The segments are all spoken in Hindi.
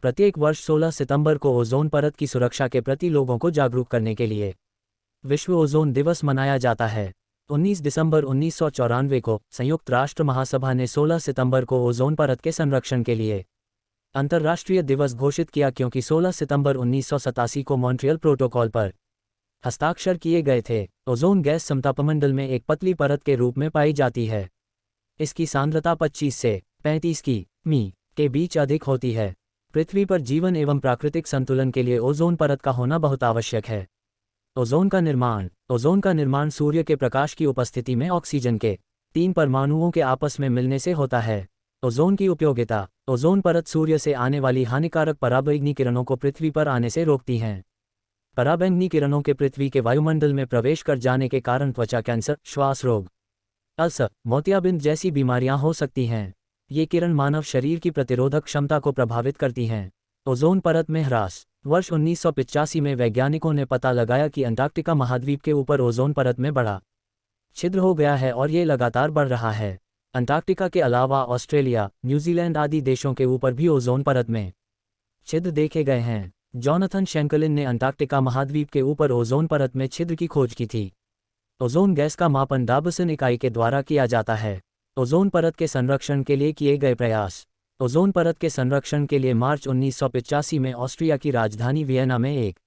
प्रत्येक वर्ष 16 सितंबर को ओजोन परत की सुरक्षा के प्रति लोगों को जागरूक करने के लिए विश्व ओजोन दिवस मनाया जाता है। 19 दिसंबर 1994 को संयुक्त राष्ट्र महासभा ने 16 सितंबर को ओजोन परत के संरक्षण के लिए अंतर्राष्ट्रीय दिवस घोषित किया, क्योंकि 16 सितंबर 1987 को मॉन्ट्रियल प्रोटोकॉल पर हस्ताक्षर किए गए थे। ओजोन गैस समतापमंडल में एक पतली परत के रूप में पाई जाती है। इसकी सांद्रता 25 से 35 की.मी. के बीच अधिक होती है। पृथ्वी पर जीवन एवं प्राकृतिक संतुलन के लिए ओजोन परत का होना बहुत आवश्यक है। ओजोन का निर्माण सूर्य के प्रकाश की उपस्थिति में ऑक्सीजन के 3 परमाणुओं के आपस में मिलने से होता है। ओजोन की उपयोगिता। ओजोन परत सूर्य से आने वाली हानिकारक पराबैंगनी किरणों को पृथ्वी पर आने से रोकती हैं। पराबैंगनी किरणों के पृथ्वी के वायुमंडल में प्रवेश कर जाने के कारण त्वचा कैंसर, श्वास रोग, अल्सर, मोतियाबिंद जैसी बीमारियां हो सकती हैं। ये किरण मानव शरीर की प्रतिरोधक क्षमता को प्रभावित करती हैं। ओजोन परत में ह्रास। वर्ष 1985 में वैज्ञानिकों ने पता लगाया कि अंटार्कटिका महाद्वीप के ऊपर ओजोन परत में बड़ा छिद्र हो गया है और ये लगातार बढ़ रहा है। अंटार्कटिका के अलावा ऑस्ट्रेलिया, न्यूजीलैंड आदि देशों के ऊपर भी ओजोन परत में छिद्र देखे गए हैं। जॉनथन शेंकलिन ने अंटार्कटिका महाद्वीप के ऊपर ओजोन परत में छिद्र की खोज की थी। ओजोन गैस का मापन डाबसन इकाई के द्वारा किया जाता है। ओजोन परत के संरक्षण के लिए किए गए प्रयास। ओजोन परत के संरक्षण के लिए मार्च 1985 में ऑस्ट्रिया की राजधानी वियना में एक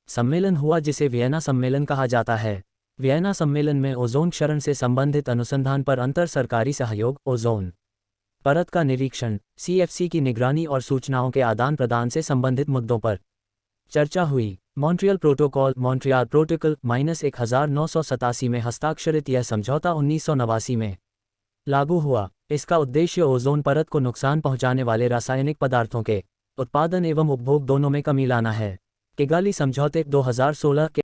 सम्मेलन हुआ, जिसे वियना सम्मेलन कहा जाता है। वियना सम्मेलन में ओजोन क्षरण से संबंधित अनुसंधान पर अंतर सरकारी सहयोग, ओजोन परत का निरीक्षण, CFC की निगरानी और सूचनाओं के आदान प्रदान से संबंधित मुद्दों पर चर्चा हुई। मॉन्ट्रियल प्रोटोकॉल -1987 में हस्ताक्षरित यह समझौता 1989 में लागू हुआ। इसका उद्देश्य ओजोन परत को नुकसान पहुंचाने वाले रासायनिक पदार्थों के उत्पादन एवं उपभोग दोनों में कमी लाना है। किगाली समझौते 2016 के